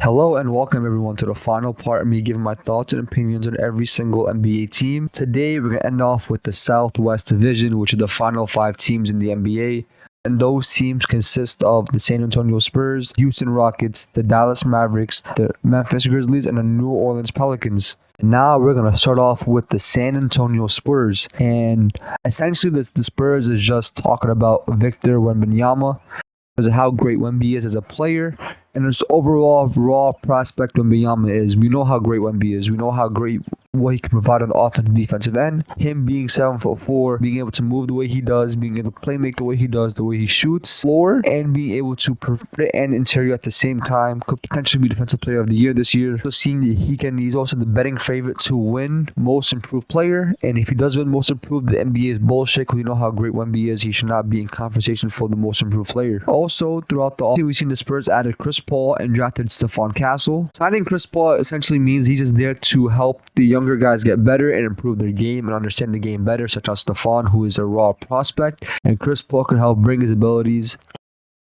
Hello and welcome everyone to the final part of me giving my thoughts and opinions on every single NBA team. Today we're going to end off with the Southwest Division, which is the final 5 teams in the NBA. And those teams consist of the San Antonio Spurs, Houston Rockets, the Dallas Mavericks, the Memphis Grizzlies, and the New Orleans Pelicans. Now we're going to start off with the San Antonio Spurs. And essentially the Spurs is just talking about Victor Wembanyama, because of how great Wemby is as a player, and his overall raw prospect Wembanyama is. We know how great Wemby is. We know how great what he can provide on the offensive and defensive end. Him being 7'4", being able to move the way he does, being able to play make the way he does, the way he shoots, floor, and being able to play and interior at the same time, could potentially be Defensive Player of the Year this year. So seeing that he's also the betting favorite to win Most Improved Player, and if he does win Most Improved, the NBA is bullshit because we know how great Wemby is. He should not be in conversation for the Most Improved Player. Also, throughout the offseason, we've seen the Spurs added Chris Paul and drafted Stephon Castle. Signing Chris Paul essentially means he's just there to help the younger guys get better and improve their game and understand the game better, such as Stephon, who is a raw prospect, and Chris Paul can help bring his abilities.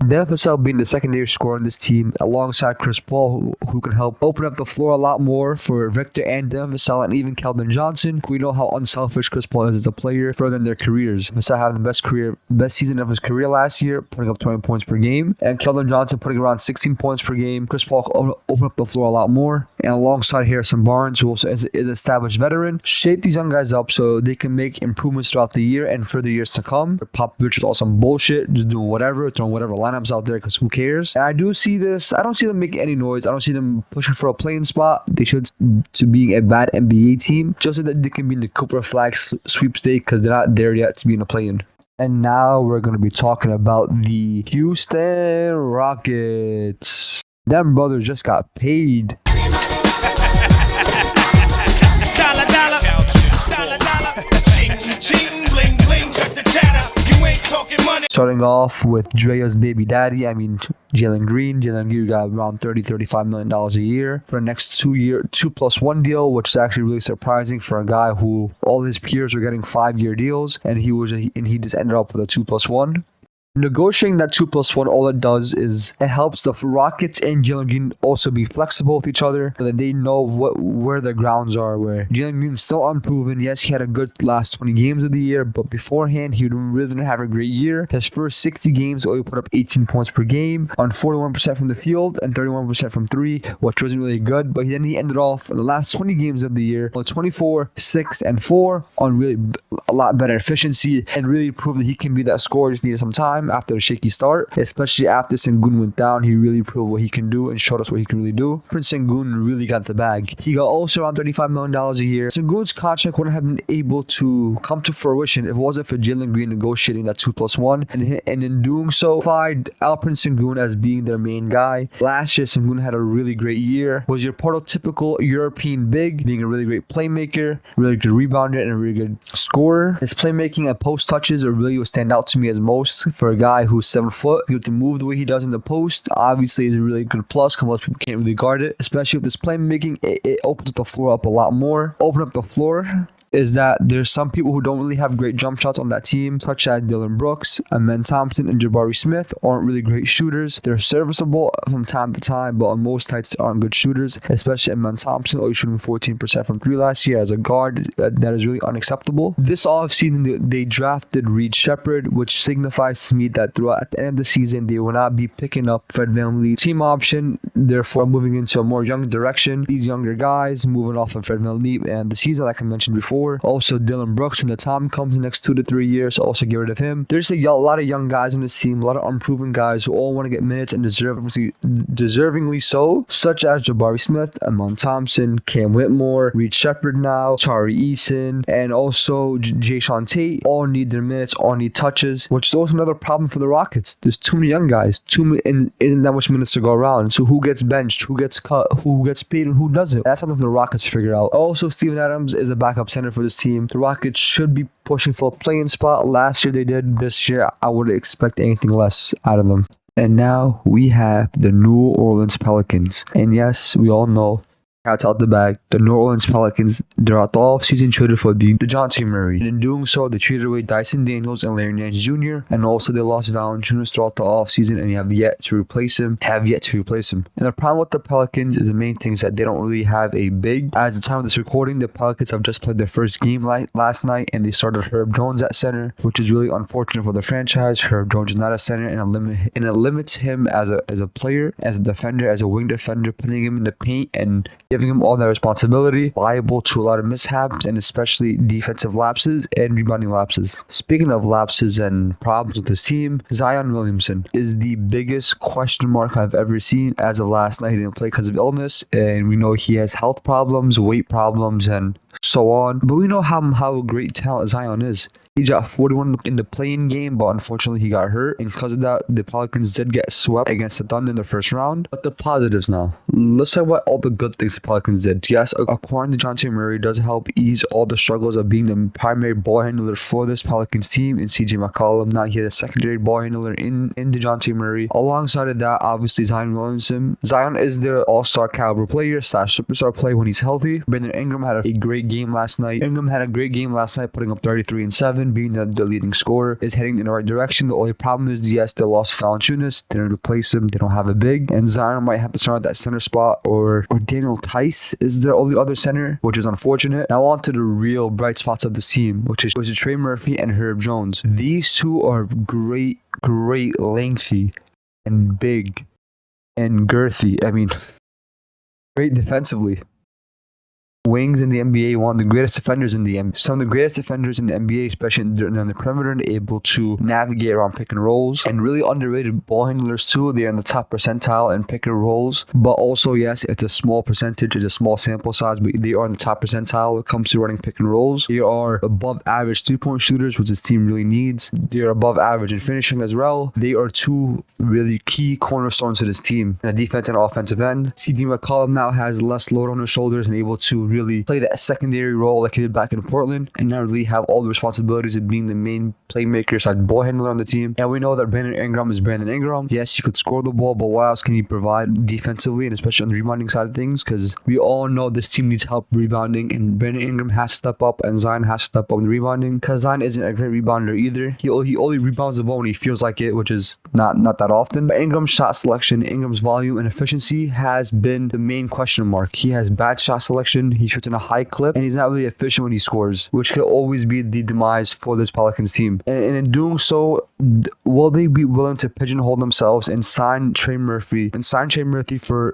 Devin Vassell being the secondary scorer on this team alongside Chris Paul, who can help open up the floor a lot more for Victor and Devin Vassell and even Keldon Johnson. We know how unselfish Chris Paul is as a player, furthering their careers. Vassell having the best season of his career last year, putting up 20 points per game, and Keldon Johnson putting around 16 points per game. Chris Paul open up the floor a lot more, and alongside Harrison Barnes, who also is an established veteran, shape these young guys up so they can make improvements throughout the year and for the years to come. Popovich is all some bullshit, just doing whatever, throwing whatever lineups out there because who cares? And I don't see them making any noise. I don't see them pushing for a playing spot. They should to being a bad NBA team just so that they can be in the Cooper Flag sweepstake because they're not there yet to be in a play-in. And now we're going to be talking about the Houston Rockets. Them brothers just got paid. Starting off with Drea's baby daddy, Jalen Green. Jalen Green got around $30-35 million a year for the next 2+1 deal, which is actually really surprising for a guy who all his peers were getting 5-year deals, and he just ended up with a 2+1. Negotiating that 2+1, all it does is it helps the Rockets and Jalen Green also be flexible with each other so that they know where their grounds are. Where Jalen Green's still unproven. Yes, he had a good last 20 games of the year, but beforehand, he really didn't have a great year. His first 60 games, only put up 18 points per game on 41% from the field and 31% from three, which wasn't really good. But then he ended off in the last 20 games of the year on 24, 6, and 4 on really a lot better efficiency and really proved that he can be that scorer. Just needed some time after a shaky start, especially after Sengun went down. He really proved what he can do and showed us what he can really do. Prince Sengun really got the bag. He got also around $35 million a year. Sengun's contract wouldn't have been able to come to fruition if it wasn't for Jalen Green negotiating that 2+1 and in doing so, fired Alperen Sengun as being their main guy. Last year, Sengun had a really great year. Was your prototypical European big, being a really great playmaker, really good rebounder, and a really good scorer. His playmaking and post touches are really what stand out to me as most for a guy who's 7 foot. You have to move the way he does in the post. Obviously, is a really good plus because most people can't really guard it, especially with this playmaking. It opens the floor up a lot more. Open up the floor is that there's some people who don't really have great jump shots on that team, such as Dylan Brooks, Amen Thompson, and Jabari Smith aren't really great shooters. They're serviceable from time to time, but on most nights aren't good shooters, especially Amen Thompson, only shooting 14% from 3 last year as a guard. That is really unacceptable. This offseason, they drafted Reed Shepherd, which signifies to me that throughout at the end of the season, they will not be picking up Fred VanVleet's team option, therefore moving into a more young direction. These younger guys moving off of Fred VanVleet and the season, like I mentioned before. Also, Dylan Brooks, when the time comes in the next 2 to 3 years, also get rid of him. There's a lot of young guys on this team, a lot of unproven guys who all want to get minutes and deservingly so, such as Jabari Smith, Amen Thompson, Cam Whitmore, Reed Shepherd now, Tari Eason, and also Jayshawn Tate. All need their minutes, all need touches, which is also another problem for the Rockets. There's too many young guys, and isn't that much minutes to go around. So who gets benched, who gets cut, who gets paid, and who doesn't? That's something for the Rockets to figure out. Also, Steven Adams is a backup center for this team. The Rockets should be pushing for a playing spot. Last year they did. This year I wouldn't expect anything less out of them. And now we have the New Orleans Pelicans. And yes, we all know Cats out the bag. The New Orleans Pelicans, throughout the offseason, traded for DeJounte Murray. And in doing so, they traded away Dyson Daniels and Larry Nance Jr. And also they lost Valanciunas throughout the offseason and have yet to replace him. And the problem with the Pelicans is the main thing is that they don't really have a big. As the time of this recording, the Pelicans have just played their first game last night and they started Herb Jones at center, which is really unfortunate for the franchise. Herb Jones is not a center and it limits him as a player, as a defender, as a wing defender, putting him in the paint and giving him all that responsibility, liable to a lot of mishaps and especially defensive lapses and rebounding lapses. Speaking of lapses and problems with this team, Zion Williamson is the biggest question mark I've ever seen. As of last night, he didn't play because of illness, and we know he has health problems, weight problems, and so on. But we know how great talent Zion is. He got 41 in the play-in game, but unfortunately he got hurt. And because of that, the Pelicans did get swept against the Thunder in the first round. But the positives now. Let's talk about all the good things the Pelicans did. Yes, acquiring DeJounte Murray does help ease all the struggles of being the primary ball handler for this Pelicans team in CJ McCollum. Now he has a secondary ball handler in DeJounte Murray. Alongside of that, obviously Zion Williamson. Zion is their all-star caliber player / superstar player when he's healthy. Brandon Ingram had a great game last night. Putting up 33 and 7. Being the leading scorer, is heading in the right direction. The only problem is, yes, they lost Valanciunas. They didn't replace him. They don't have a big. And Zion might have to start at that center spot, or Daniel Tice is their only other center, which is unfortunate. Now on to the real bright spots of the team, which is Trey Murphy and Herb Jones. These two are great, lengthy, and big, and girthy. I mean, great defensively. Wings in the NBA, one of the greatest defenders in the NBA. Some of the greatest defenders in the NBA, especially on the perimeter, and able to navigate around pick and rolls. And really underrated ball handlers too. They're in the top percentile in pick and rolls. But also, yes, it's a small percentage, it's a small sample size, but they are in the top percentile when it comes to running pick and rolls. They are above average 3-point shooters, which this team really needs. They are above average in finishing as well. They are two really key cornerstones to this team in the defense and offensive end. CJ McCollum now has less load on his shoulders and able to really play that secondary role like he did back in Portland, and not really have all the responsibilities of being the main playmaker / ball handler on the team. And we know that Brandon Ingram is Brandon Ingram. Yes, he could score the ball, but what else can he provide defensively, and especially on the rebounding side of things? Because we all know this team needs help rebounding, and Brandon Ingram has to step up, and Zion has to step up in the rebounding, because Zion isn't a great rebounder either. He only rebounds the ball when he feels like it, which is not that often. But Ingram's shot selection, Ingram's volume and efficiency has been the main question mark. He has bad shot selection. He shoots in a high clip, and he's not really efficient when he scores, which could always be the demise for this Pelicans team. And in doing so, will they be willing to pigeonhole themselves and sign Trey Murphy for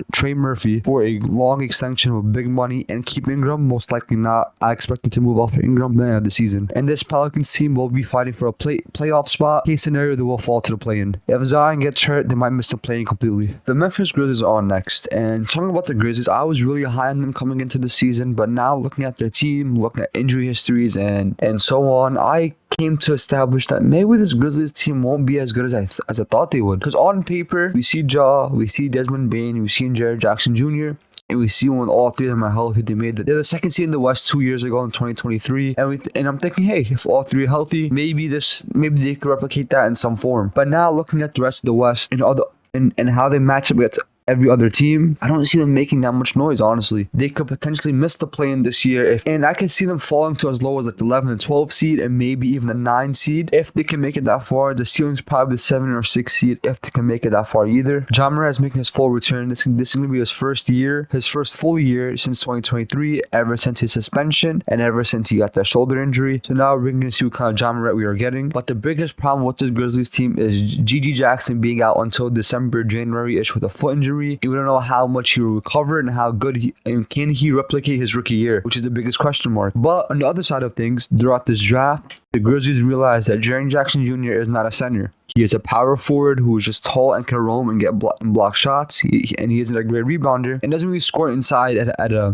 a long extension with big money and keep Ingram? Most likely not. I expect them to move off of Ingram the end of the season. And this Pelicans team will be fighting for a playoff spot. Case scenario, they will fall to the play-in. If Zion gets hurt, they might miss the play-in completely. The Memphis Grizzlies are on next. And talking about the Grizzlies, I was really high on them coming into the season, but now looking at their team, looking at injury histories and so on, I came to establish that maybe this Grizzlies team won't be as good as I thought they would. Because on paper, we see Ja, we see Desmond Bane, we see Jared Jackson Jr., and we see when all three of them are healthy, they're the second seed in the West 2 years ago in 2023. And I'm thinking, hey, if all three are healthy, maybe they could replicate that in some form. But now looking at the rest of the West and how they match up with every other team, I don't see them making that much noise, honestly. They could potentially miss the play-in this year, and I can see them falling to as low as like the 11 and 12 seed, and maybe even the 9 seed if they can make it that far. The ceiling's probably the 7 or 6 seed if they can make it that far either. Ja Morant is making his full return. This is going to be his first full year since 2023, ever since his suspension and ever since he got that shoulder injury. So now we're going to see what kind of Ja Morant we are getting. But the biggest problem with this Grizzlies team is G.G. Jackson being out until December, January-ish with a foot injury. We don't know how much he will recover and how good can he replicate his rookie year, which is the biggest question mark. But on the other side of things, throughout this draft, the Grizzlies realized that Jaren Jackson Jr. is not a center. He is a power forward who is just tall and can roam and get block shots. He isn't a great rebounder and doesn't really score inside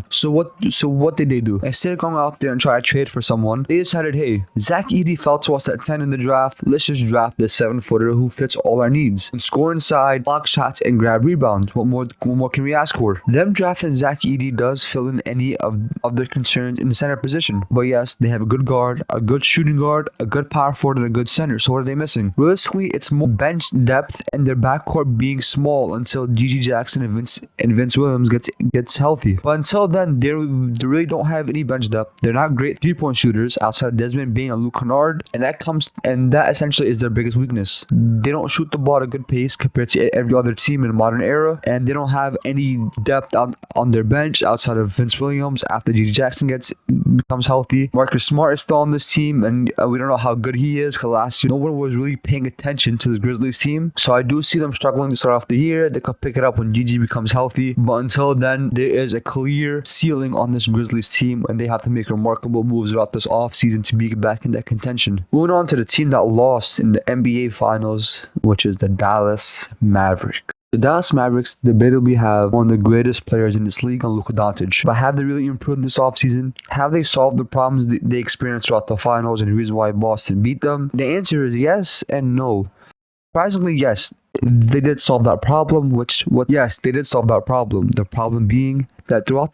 So what did they do? Instead of going out there and try to trade for someone, they decided, hey, Zach Edey fell to us at 10 in the draft. Let's just draft this 7-footer who fits all our needs and score inside, block shots, and grab rebounds. What more can we ask for? Them drafting Zach Edey does fill in any of their concerns in the center position. But yes, they have a good guard, a good shooting guard, a good power forward, and a good center. So what are they missing? Realistically, Unfortunately, it's more bench depth and their backcourt being small until G.G. Jackson and Vince Williams gets healthy. But until then, they really don't have any bench depth. They're not great 3-point shooters outside of Desmond Bane and Luke Kennard, and that essentially is their biggest weakness. They don't shoot the ball at a good pace compared to every other team in the modern era, and they don't have any depth on their bench outside of Vince Williams after G.G. Jackson becomes healthy. Marcus Smart is still on this team, and we don't know how good he is because last year no one was really paying attention to the Grizzlies team. So I do see them struggling to start off the year. They could pick it up when GG becomes healthy, but until then, there is a clear ceiling on this Grizzlies team, and they have to make remarkable moves throughout this offseason to be back in that contention. Moving on to the team that lost in the NBA Finals, which is the Dallas Mavericks. The Dallas Mavericks debatably have one of the greatest players in this league on Luka Doncic. But have they really improved this offseason? Have they solved the problems they experienced throughout the finals and the reason why Boston beat them? The answer is yes and no. Surprisingly, yes, they did solve that problem, yes, they did solve that problem. The problem being that throughout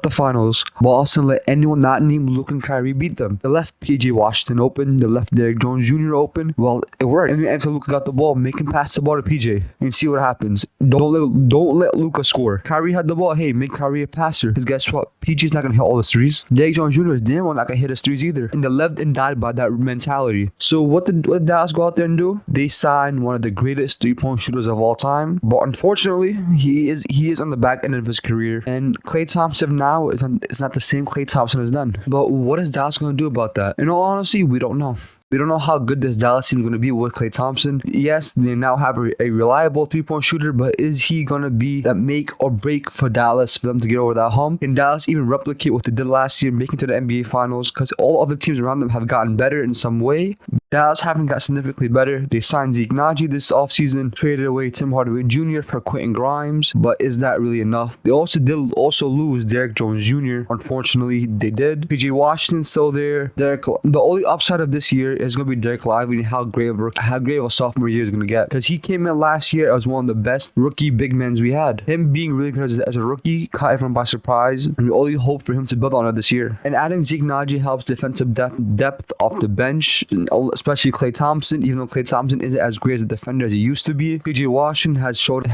the finals, Boston let anyone not named Luke and Kyrie beat them. They left PJ Washington open. They left Derrick Jones Jr. open. Well, it worked. And so Luka got the ball, make him pass the ball to PJ and see what happens. Don't let Luka score. Kyrie had the ball. Hey, make Kyrie a passer. Because guess what? PJ's not gonna hit all his threes. Derrick Jones Jr. is damn well not gonna hit his threes either. And they lived and died by that mentality. So what did Dallas go out there and do? They signed one of the greatest 3-point shooters of all time. But unfortunately, he is on the back end of his career. And Klay Thompson now is not the same Klay Thompson as then. But what is Dallas going to do about that? In all honesty, we don't know. We don't know how good this Dallas team is going to be with Klay Thompson. Yes, they now have a reliable 3-point shooter, but is he going to be that make or break for Dallas for them to get over that hump? Can Dallas even replicate what they did last year, making to the NBA Finals? Because all other teams around them have gotten better in some way. Dallas haven't got significantly better. They signed Zeke Naji this offseason, traded away Tim Hardaway Jr. for Quentin Grimes, but is that really enough? They also lose Derrick Jones Jr. Unfortunately, they did. PJ Washington's still there. The only upside of this year is going to be Derek Lively and how great of a sophomore year is going to get, because he came in last year as one of the best rookie big men we had. Him being really good as a rookie caught everyone by surprise, and we only hope for him to build on it this year. And adding Zeke Naji helps defensive depth off the bench, especially Klay Thompson. Even though Klay Thompson isn't as great as a defender as he used to be, PJ Washington has showed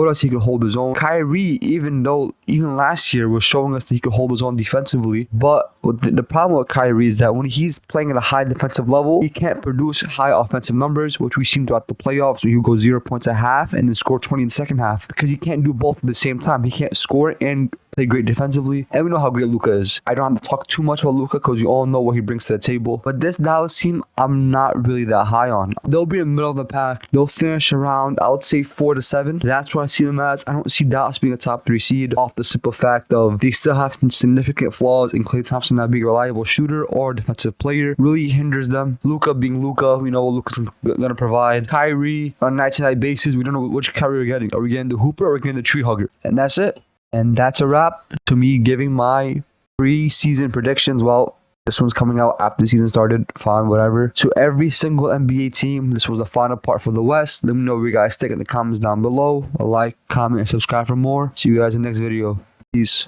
us he could hold his own. Kyrie, even last year, was showing us that he could hold his own defensively. But the problem with Kyrie is that when he's playing at a high defensive level, he can't produce high offensive numbers, which we've seen throughout the playoffs. So he'll go 0 points at half and then score 20 in the second half, because he can't do both at the same time. He can't score and play great defensively, and we know how great Luka is. I don't have to talk too much about Luka because we all know what he brings to the table. But this Dallas team, I'm not really that high on. They'll be in the middle of the pack. They'll finish around, I would say, 4 to 7. That's what I see them as. I don't see Dallas being a top 3 seed off the simple fact of they still have some significant flaws, and Klay Thompson not being a reliable shooter or defensive player really hinders them. Luka being Luka, we know what Luka's going to provide. Kyrie on a night-to-night basis, we don't know which Kyrie we're getting. Are we getting the hooper or are we getting the tree hugger? And that's it. And that's a wrap to me giving my pre-season predictions. Well, this one's coming out after the season started. Fine, whatever. To every single NBA team, this was the final part for the West. Let me know what you guys think in the comments down below. A like, comment, and subscribe for more. See you guys in the next video. Peace.